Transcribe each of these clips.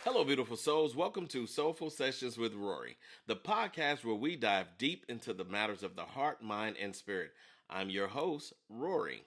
Hello, beautiful souls. Welcome to Soulful Sessions with Rory, the podcast where we dive deep into the matters of the heart, mind, and spirit. I'm your host, Rory,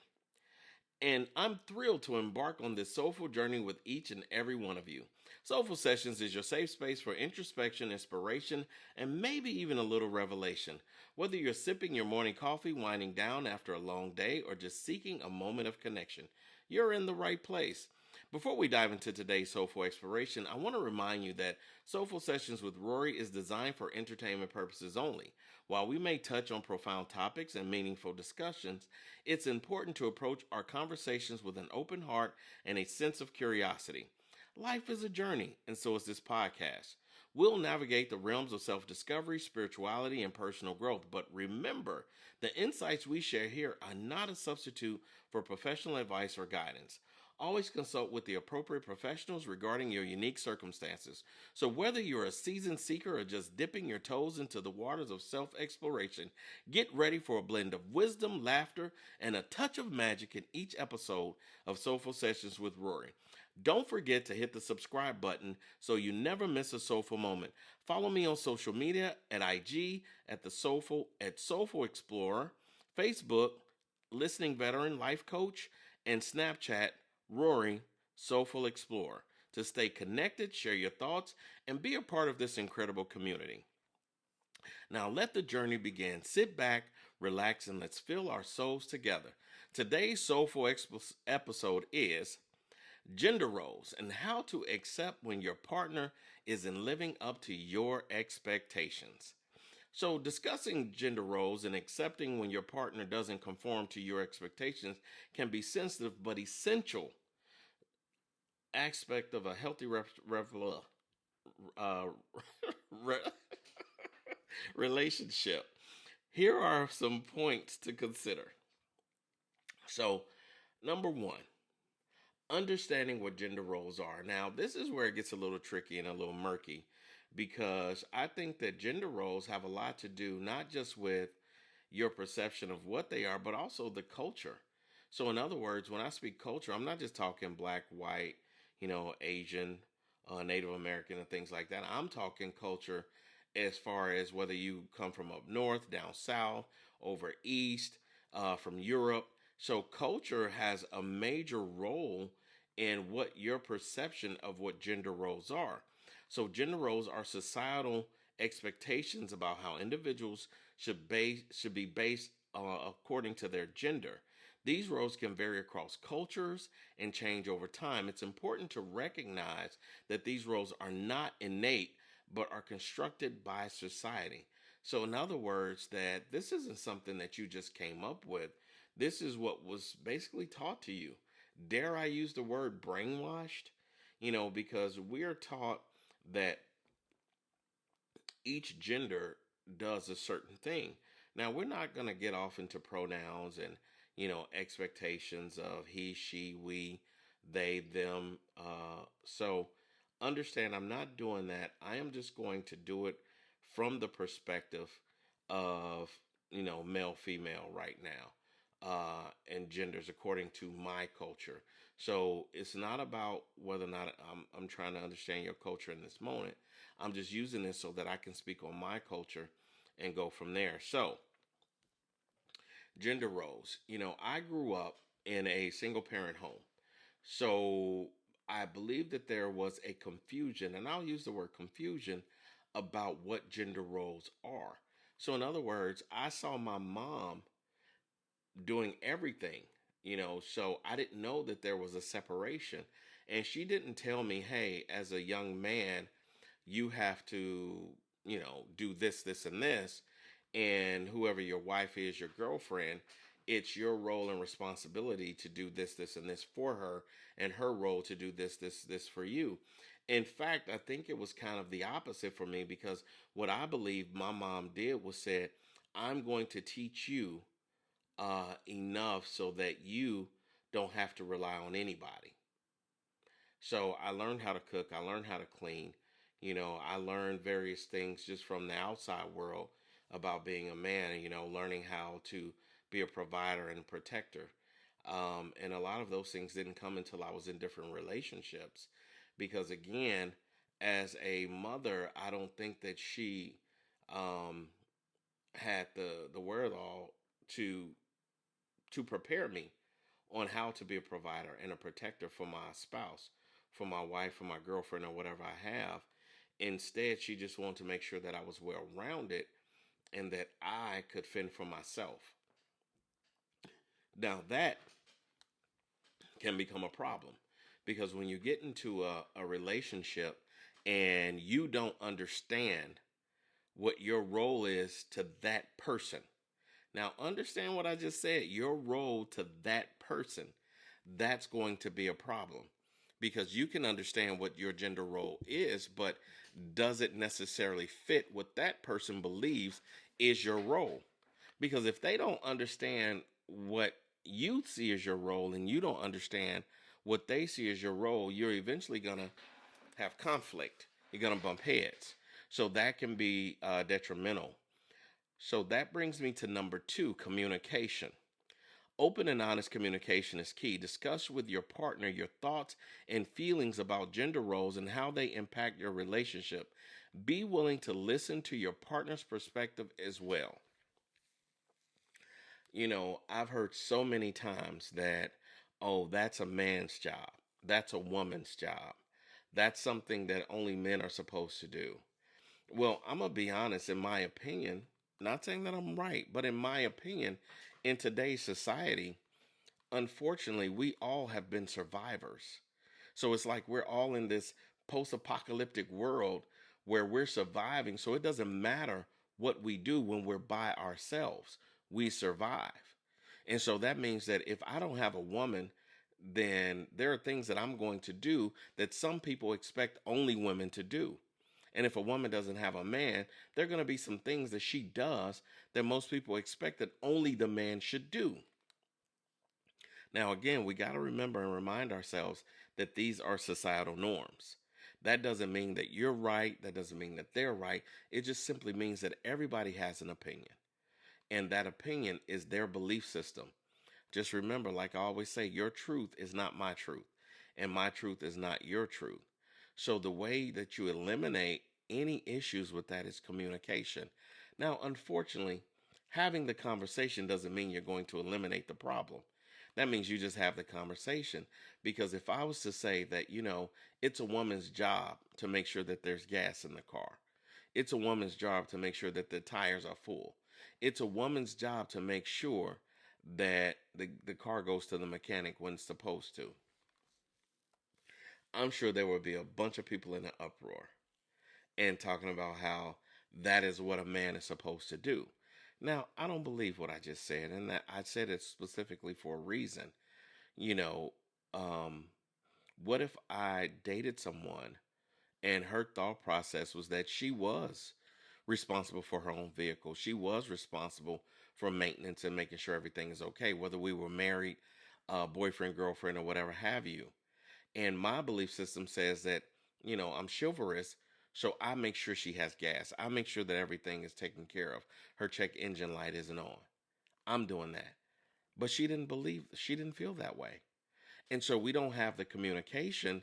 and I'm thrilled to embark on this soulful journey with each and every one of you. Soulful Sessions is your safe space for introspection, inspiration, and maybe even a little revelation. Whether you're sipping your morning coffee, winding down after a long day, or just seeking a moment of connection, you're in the right place. Before we dive into today's soulful exploration, I want to remind you that Soulful Sessions with Rory is designed for entertainment purposes only. While we may touch on profound topics and meaningful discussions, it's important to approach our conversations with an open heart and a sense of curiosity. Life is a journey, and so is this podcast. We'll navigate the realms of self discovery, spirituality, and personal growth. But remember, the insights we share here are not a substitute for professional advice or guidance. Always consult with the appropriate professionals regarding your unique circumstances. So, whether you're a seasoned seeker or just dipping your toes into the waters of self exploration, get ready for a blend of wisdom, laughter, and a touch of magic in each episode of Soulful Sessions with Rory. Don't forget to hit the subscribe button so you never miss a soulful moment. Follow me on social media at IG at Soulful Explorer, Facebook, Listening Veteran Life Coach, and Snapchat Rory, Soulful Explorer, to stay connected, share your thoughts, and be a part of this incredible community. Now let the journey begin. Sit back, relax, and let's fill our souls together. Today's Soulful episode is gender roles and how to accept when your partner isn't living up to your expectations. So, discussing gender roles and accepting when your partner doesn't conform to your expectations can be sensitive but essential aspect of a healthy uh, re- relationship. Here are some points to consider. So, number one, understanding what gender roles are. Now, this is where it gets a little tricky and a little murky because I think that gender roles have a lot to do not just with your perception of what they are, but also the culture. So, in other words, when I speak culture, I'm not just talking black, white, Asian, Native American, and things like that. I'm talking culture as far as whether you come from up north, down south, over east, from Europe. So, culture has a major role in what your perception of what gender roles are. So, gender roles are societal expectations about how individuals should be based according to their gender. These roles can vary across cultures and change over time. It's important to recognize that these roles are not innate but are constructed by society. So, in other words, that this isn't something that you just came up with. This is what was basically taught to you. Dare I use the word brainwashed? Because we are taught that each gender does a certain thing. Now, we're not going to get off into pronouns and, expectations of he, she, we, they, them. So understand I'm not doing that. I am just going to do it from the perspective of, male, female right now. And genders according to my culture. So it's not about whether or not I'm trying to understand your culture in this moment. I'm just using this so that I can speak on my culture and go from there. So, gender roles. I grew up in a single parent home. So I believe that there was a confusion, and I'll use the word confusion about what gender roles are. So, in other words, I saw my mom doing everything, so I didn't know that there was a separation. And she didn't tell me, hey, as a young man, you have to, do this, this, and this. And whoever your wife is, your girlfriend, it's your role and responsibility to do this, this, and this for her, and her role to do this, this for you. In fact, I think it was kind of the opposite for me because what I believe my mom did was said, I'm going to teach you enough so that you don't have to rely on anybody. So I learned how to cook. I learned how to clean. I learned various things just from the outside world about being a man, learning how to be a provider and protector. And a lot of those things didn't come until I was in different relationships. Because again, As a mother, I don't think that she um, had the wherewithal to prepare me on how to be a provider and a protector for my spouse, for my wife, for my girlfriend, or whatever I have. Instead, she just wanted to make sure that I was well rounded and that I could fend for myself. Now, that can become a problem because when you get into a relationship and you don't understand what your role is to that person. Now, understand what I just said. Your role to that person, that's going to be a problem because you can understand what your gender role is, but does it necessarily fit what that person believes is your role? Because if they don't understand what you see as your role and you don't understand what they see as your role, you're eventually going to have conflict. You're going to bump heads. So that can be detrimental. So that brings me to number two, communication. Open and honest communication is key. Discuss with your partner your thoughts and feelings about gender roles and how they impact your relationship. Be willing to listen to your partner's perspective as well. I've heard so many times that, oh, that's a man's job. That's a woman's job. That's something that only men are supposed to do. Well, I'm going to be honest, in my opinion, not saying that I'm right, but in my opinion, in today's society, unfortunately, we all have been survivors. So it's like we're all in this post apocalyptic world where we're surviving. So it doesn't matter what we do when we're by ourselves, we survive. And so that means that if I don't have a woman, then there are things that I'm going to do that some people expect only women to do. And if a woman doesn't have a man, there are going to be some things that she does that most people expect that only the man should do. Now, again, we got to remember and remind ourselves that these are societal norms. That doesn't mean that you're right. That doesn't mean that they're right. It just simply means that everybody has an opinion. And that opinion is their belief system. Just remember, like I always say, your truth is not my truth, and my truth is not your truth. So the way that you eliminate any issues with that is communication. Now, unfortunately, having the conversation doesn't mean you're going to eliminate the problem. That means you just have the conversation. Because if I was to say that, it's a woman's job to make sure that there's gas in the car, it's a woman's job to make sure that the tires are full, it's a woman's job to make sure that the car goes to the mechanic when it's supposed to, I'm sure there would be a bunch of people in an uproar and talking about how that is what a man is supposed to do. Now, I don't believe what I just said, and that I said it specifically for a reason. You know, um, what if I dated someone and her thought process was that she was responsible for her own vehicle? She was responsible for maintenance and making sure everything is okay, whether we were married, boyfriend, girlfriend, or whatever have you. And my belief system says that, I'm chivalrous. So I make sure she has gas. I make sure that everything is taken care of. Her check engine light isn't on. I'm doing that. But she didn't feel that way. And so we don't have the communication.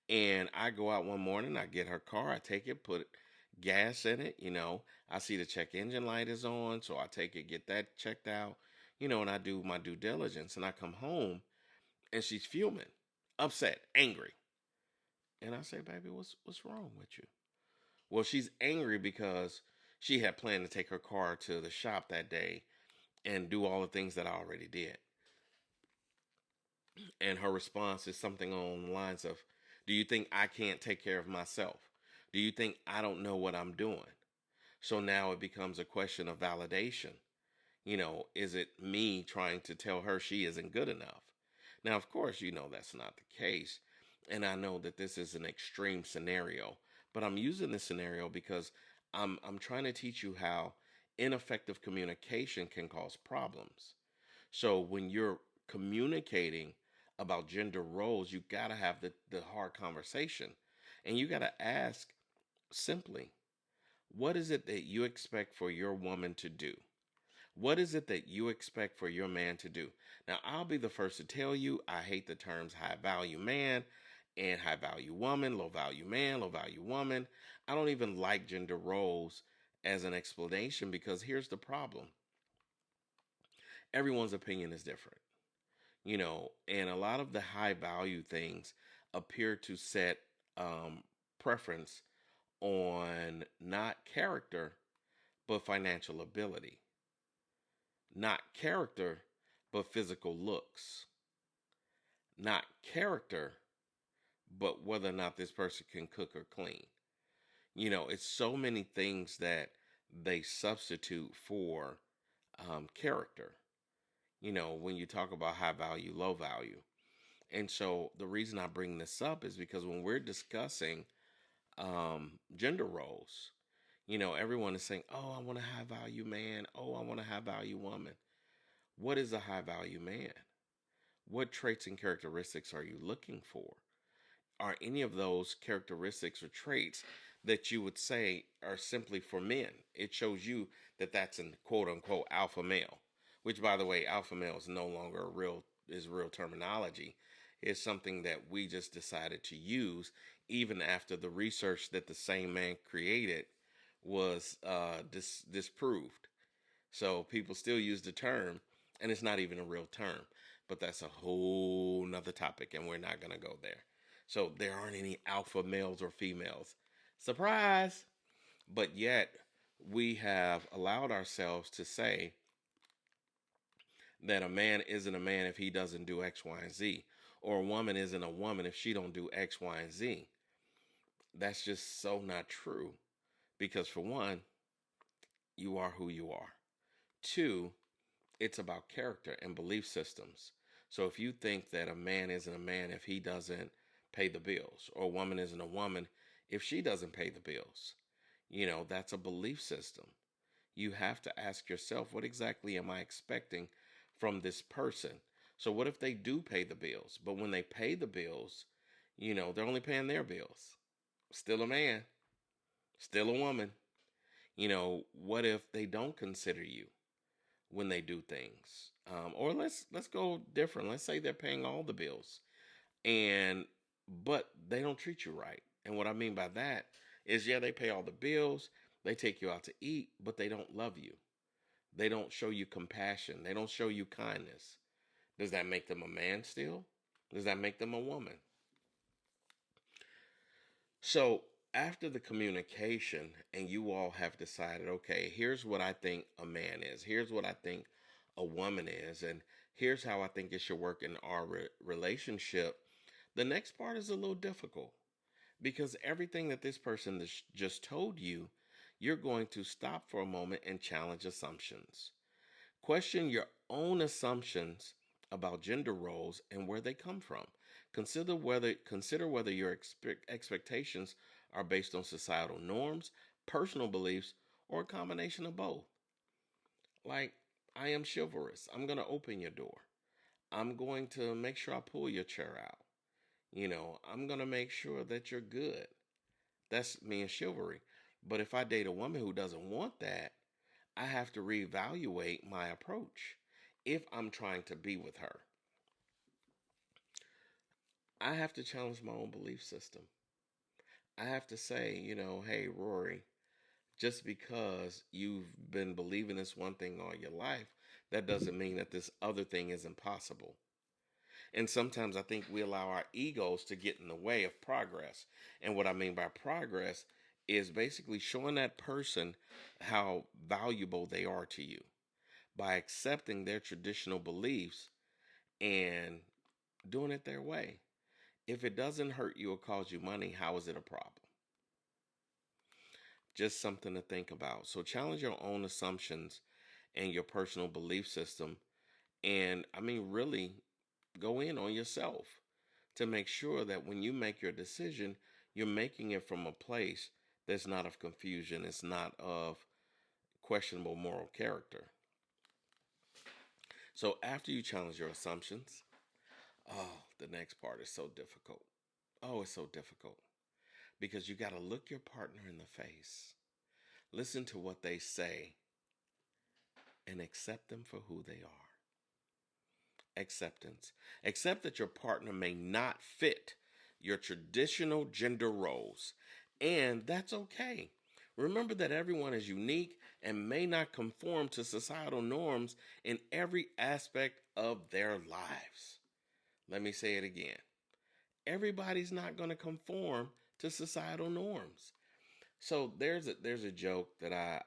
And I go out one morning, I get her car, I take it, put gas in it. I see the check engine light is on. So I take it, get that checked out, and I do my due diligence. And I come home and she's fuming, upset, angry. And I say, baby, what's wrong with you? Well, she's angry because she had planned to take her car to the shop that day and do all the things that I already did. And her response is something on the lines of, do you think I can't take care of myself? Do you think I don't know what I'm doing? So now it becomes a question of validation. Is it me trying to tell her she isn't good enough? Now, of course, that's not the case. And I know that this is an extreme scenario, but I'm using this scenario because I'm trying to teach you how ineffective communication can cause problems. So when you're communicating about gender roles, you got to have the hard conversation. And you got to ask simply, what is it that you expect for your woman to do? What is it that you expect for your man to do? Now, I'll be the first to tell you, I hate the terms high value man and high value woman, low value man, low value woman. I don't even like gender roles as an explanation because here's the problem: everyone's opinion is different, and a lot of the high value things appear to set preference on not character but financial ability, not character but physical looks, not character but whether or not this person can cook or clean. It's so many things that they substitute for character, when you talk about high value, low value. And so the reason I bring this up is because when we're discussing gender roles, everyone is saying, oh, I want a high value man. Oh, I want a high value woman. What is a high value man? What traits and characteristics are you looking for? Are any of those characteristics or traits that you would say are simply for men? It shows you that that's an quote unquote alpha male, which, by the way, alpha male is no longer real terminology. It's something that we just decided to use even after the research that the same man created was disproved. So people still use the term, and it's not even a real term. But that's a whole nother topic, and we're not going to go there. So there aren't any alpha males or females. Surprise! But yet, we have allowed ourselves to say that a man isn't a man if he doesn't do X, Y, and Z. Or a woman isn't a woman if she don't do X, Y, and Z. That's just so not true. Because for one, you are who you are. Two, it's about character and belief systems. So if you think that a man isn't a man if he doesn't pay the bills, or a woman isn't a woman if she doesn't pay the bills, that's a belief system. You have to ask yourself, what exactly am I expecting from this person? So what if they do pay the bills, but when they pay the bills, they're only paying their bills? Still a man, still a woman. What if they don't consider you when they do things? Or let's go different. Let's say they're paying all the bills, and but they don't treat you right. And what I mean by that is, yeah, they pay all the bills, they take you out to eat, but they don't love you. They don't show you compassion. They don't show you kindness. Does that make them a man still? Does that make them a woman? So after the communication, and you all have decided, okay, here's what I think a man is, here's what I think a woman is, and here's how I think it should work in our relationship, the next part is a little difficult because everything that this person just told you, you're going to stop for a moment and challenge assumptions. Question your own assumptions about gender roles and where they come from. Consider whether your expectations are based on societal norms, personal beliefs, or a combination of both. Like, I am chivalrous. I'm going to open your door. I'm going to make sure I pull your chair out. I'm going to make sure that you're good. That's me and chivalry. But if I date a woman who doesn't want that, I have to reevaluate my approach if I'm trying to be with her. I have to challenge my own belief system. I have to say, hey, Rory, just because you've been believing this one thing all your life, that doesn't mean that this other thing is impossible. And sometimes I think we allow our egos to get in the way of progress. And what I mean by progress is basically showing that person how valuable they are to you by accepting their traditional beliefs and doing it their way. If it doesn't hurt you or cause you money, how is it a problem? Just something to think about. So challenge your own assumptions and your personal belief system. And really go in on yourself to make sure that when you make your decision, you're making it from a place that's not of confusion. It's not of questionable moral character. So after you challenge your assumptions, the next part is so difficult. Oh, it's so difficult because you got to look your partner in the face, listen to what they say, and accept them for who they are. Acceptance. Accept that your partner may not fit your traditional gender roles. And that's okay. Remember that everyone is unique and may not conform to societal norms in every aspect of their lives. Let me say it again. Everybody's not going to conform to societal norms. So there's a joke that I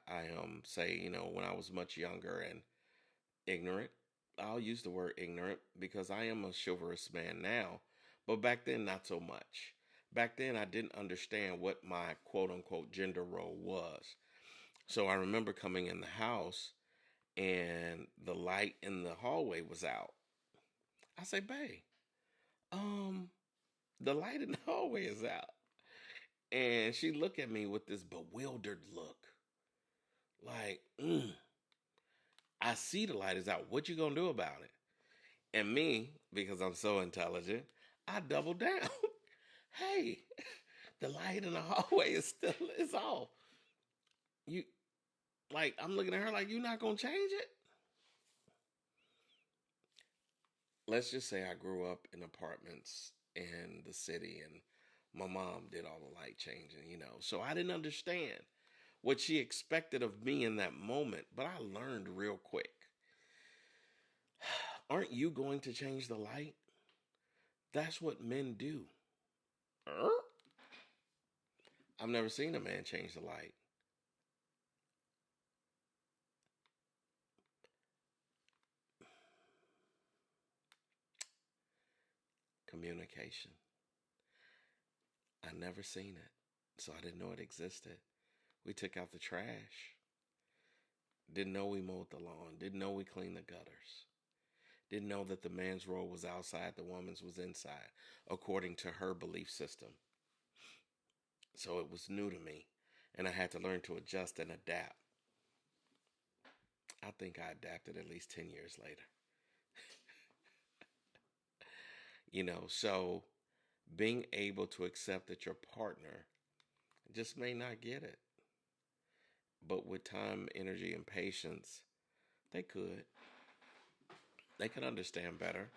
say, when I was much younger and ignorant. I'll use the word ignorant because I am a chivalrous man now, but back then not so much. Back then I didn't understand what my quote unquote gender role was. So I remember coming in the house and the light in the hallway was out. I say, "Babe, um, the light in the hallway is out." And she looked at me with this bewildered look. Like, I see the light is out. What you gonna do about it? And me, because I'm so intelligent, I double down. Hey, the light in the hallway is off. You like I'm looking at her like, you're not gonna change it? Let's just say I grew up in apartments in the city and my mom did all the light changing. So I didn't understand what she expected of me in that moment, but I learned real quick. Aren't you going to change the light? That's what men do. I've never seen a man change the light. Communication. I never seen it, so I didn't know it existed. We took out the trash. Didn't know we mowed the lawn. Didn't know we cleaned the gutters. Didn't know that the man's role was outside, the woman's was inside, according to her belief system. So it was new to me, and I had to learn to adjust and adapt. I think I adapted at least 10 years later. So being able to accept that your partner just may not get it, but with time, energy, and patience, they could. They could understand better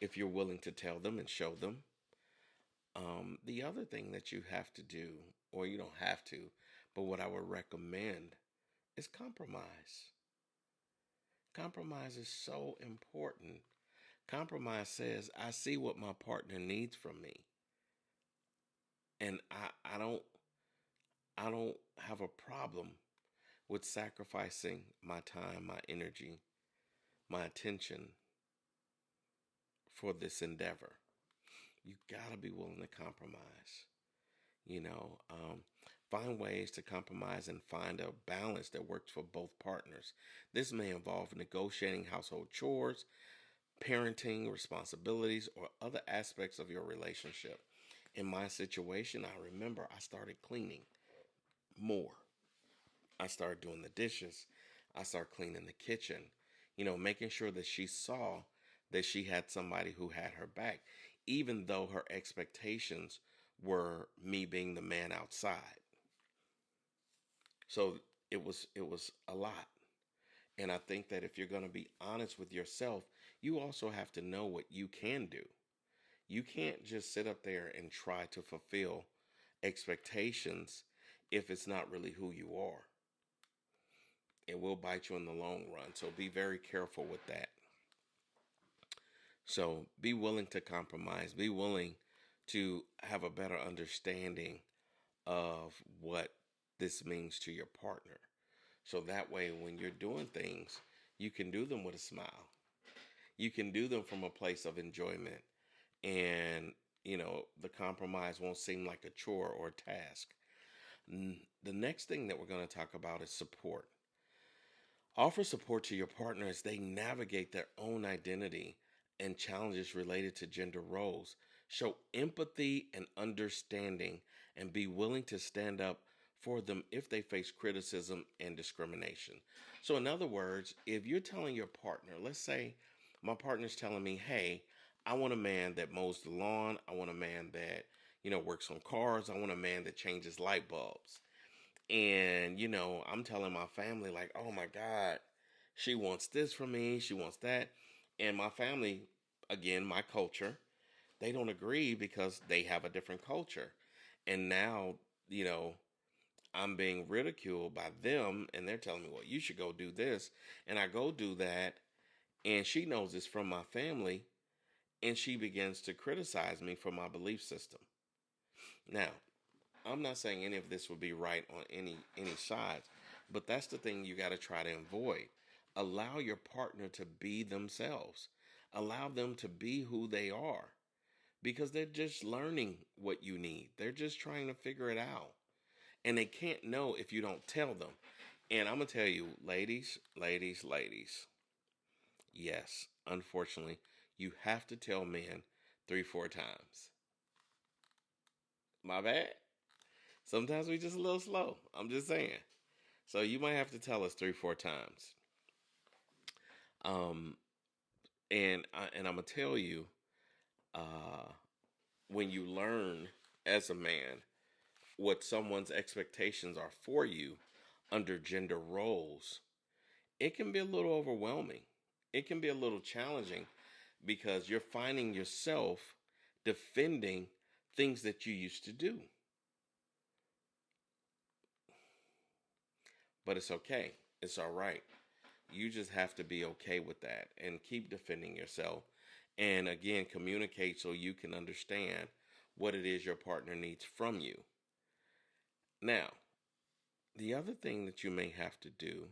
if you're willing to tell them and show them. The other thing that you have to do, or you don't have to, but what I would recommend is compromise. Compromise is so important. Compromise says, I see what my partner needs from me. And I don't have a problem with sacrificing my time, my energy, my attention for this endeavor. You gotta be willing to compromise. You know, um, find ways to compromise and find a balance that works for both partners. This may involve negotiating household chores, parenting responsibilities, or other aspects of your relationship. In my situation, I remember I started cleaning more. I started doing the dishes. I started cleaning the kitchen, making sure that she saw that she had somebody who had her back, even though her expectations were me being the man outside. So it was a lot. And I think that if you're going to be honest with yourself, you also have to know what you can do. You can't just sit up there and try to fulfill expectations if it's not really who you are. It will bite you in the long run. So be very careful with that. So be willing to compromise. Be willing to have a better understanding of what this means to your partner. So that way, when you're doing things, you can do them with a smile. You can do them from a place of enjoyment. And, the compromise won't seem like a chore or a task. The next thing that we're going to talk about is support. Offer support to your partner as they navigate their own identity and challenges related to gender roles. Show empathy and understanding and be willing to stand up for them if they face criticism and discrimination. So, in other words, if you're telling your partner, let's say my partner's telling me, hey, I want a man that mows the lawn. I want a man that, works on cars. I want a man that changes light bulbs. And, I'm telling my family, like, oh my God, she wants this from me. She wants that. And my family, again, my culture, they don't agree because they have a different culture. And now, you know, I'm being ridiculed by them and they're telling me, well, you should go do this. And I go do that. And she knows it's from my family. And she begins to criticize me for my belief system. Now, I'm not saying any of this would be right on any sides, but that's the thing you got to try to avoid. Allow your partner to be themselves. Allow them to be who they are because they're just learning what you need. They're just trying to figure it out. And they can't know if you don't tell them. And I'm going to tell you, ladies, ladies, ladies, yes, unfortunately, you have to tell men 3, 4 times. My bad. Sometimes we just a little slow. I'm just saying. So you might have to tell us 3, 4 times. Um, and I'm gonna tell you, uh, when you learn as a man what someone's expectations are for you under gender roles, it can be a little overwhelming. It can be a little challenging because you're finding yourself defending things that you used to do. But it's okay. It's all right. You just have to be okay with that and keep defending yourself. And again, communicate so you can understand what it is your partner needs from you. Now, the other thing that you may have to do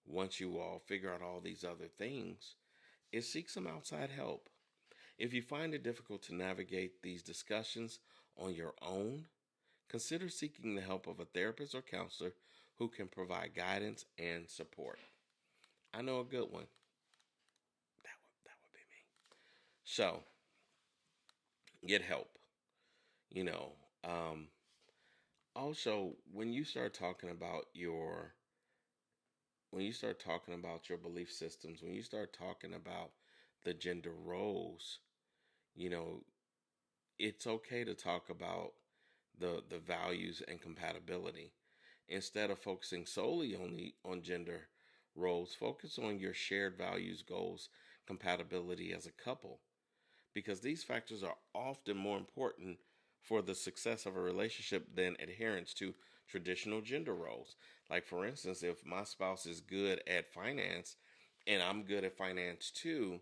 once you all figure out all these other things is seek some outside help. If you find it difficult to navigate these discussions on your own, consider seeking the help of a therapist or counselor who can provide guidance and support. I know a good one. That would be me. So, get help. You know, um, also when you start talking about your belief systems, when you start talking about the gender roles, you know, it's okay to talk about the values and compatibility. Instead of focusing solely on gender roles, focus on your shared values, goals, compatibility as a couple, because these factors are often more important for the success of a relationship than adherence to traditional gender roles. Like, for instance, if my spouse is good at finance and I'm good at finance too,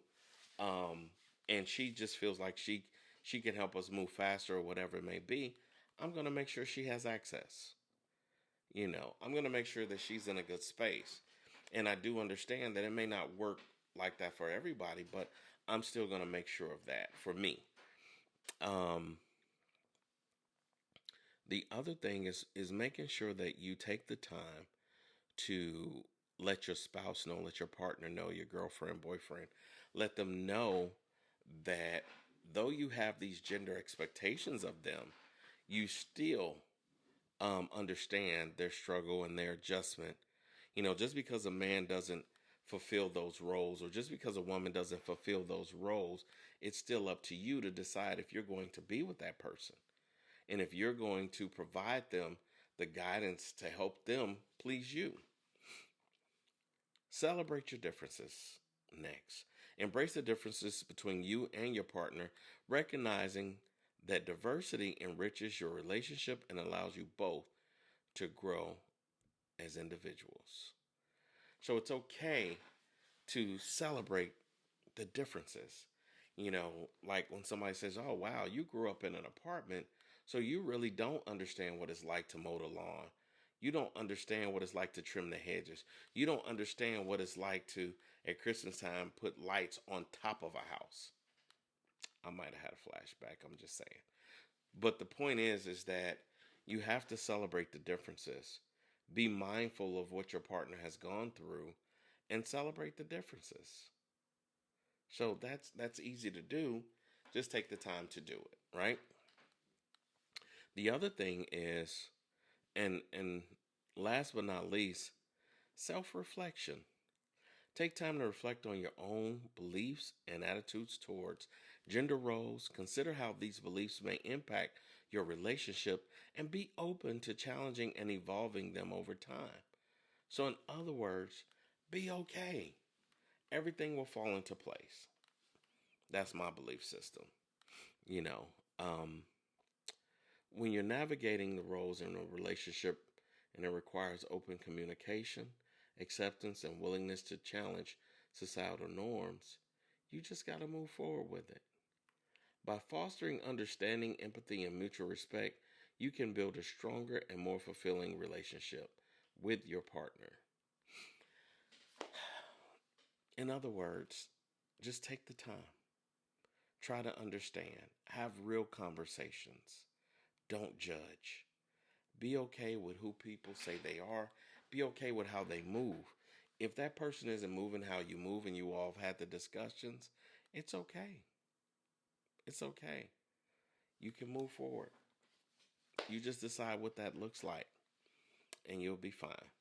um, and she just feels like she can help us move faster or whatever it may be, I'm going to make sure she has access. I'm going to make sure that she's in a good space. And I do understand that it may not work like that for everybody, but I'm still going to make sure of that for me. Um, the other thing is making sure that you take the time to let your spouse know, let your partner know, your girlfriend, boyfriend, let them know that though you have these gender expectations of them, you still understand their struggle and their adjustment. Just because a man doesn't fulfill those roles, or just because a woman doesn't fulfill those roles, it's still up to you to decide if you're going to be with that person and if you're going to provide them the guidance to help them please you. Celebrate your differences. Next, embrace the differences between you and your partner, recognizing that diversity enriches your relationship and allows you both to grow as individuals. So it's okay to celebrate the differences. Like when somebody says, "Oh, wow, you grew up in an apartment, so you really don't understand what it's like to mow the lawn. You don't understand what it's like to trim the hedges. You don't understand what it's like to, at Christmas time, put lights on top of a house." I might have had a flashback, I'm just saying. But the point is that you have to celebrate the differences. Be mindful of what your partner has gone through and celebrate the differences. So that's easy to do. Just take the time to do it, right? The other thing is, and last but not least, self-reflection. Take time to reflect on your own beliefs and attitudes towards gender roles. Consider how these beliefs may impact your relationship and be open to challenging and evolving them over time. So, in other words, be okay. Everything will fall into place. That's my belief system. You know, um, when you're navigating the roles in a relationship and it requires open communication, acceptance, and willingness to challenge societal norms, you just got to move forward with it. By fostering understanding, empathy, and mutual respect, you can build a stronger and more fulfilling relationship with your partner. In other words, just take the time. Try to understand. Have real conversations. Don't judge. Be okay with who people say they are. Be okay with how they move. If that person isn't moving how you move and you all have had the discussions, it's okay. It's okay. You can move forward. You just decide what that looks like and you'll be fine.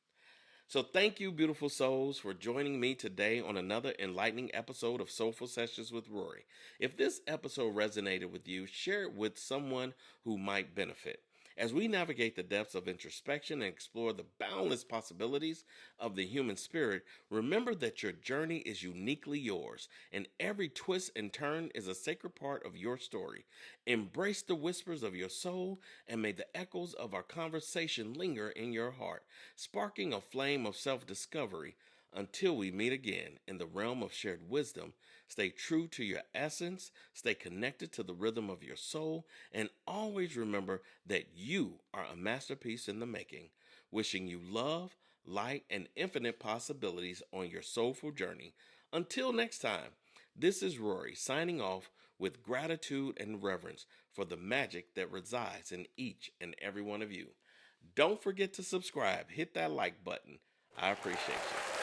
So, thank you, beautiful souls, for joining me today on another enlightening episode of Soulful Sessions with Rory. If this episode resonated with you, share it with someone who might benefit. As we navigate the depths of introspection and explore the boundless possibilities of the human spirit, remember that your journey is uniquely yours, and every twist and turn is a sacred part of your story. Embrace the whispers of your soul, and may the echoes of our conversation linger in your heart, sparking a flame of self discovery. Until we meet again in the realm of shared wisdom, stay true to your essence, stay connected to the rhythm of your soul, and always remember that you are a masterpiece in the making. Wishing you love, light, and infinite possibilities on your soulful journey. Until next time, this is Rory signing off with gratitude and reverence for the magic that resides in each and every one of you. Don't forget to subscribe. Hit that like button. I appreciate you.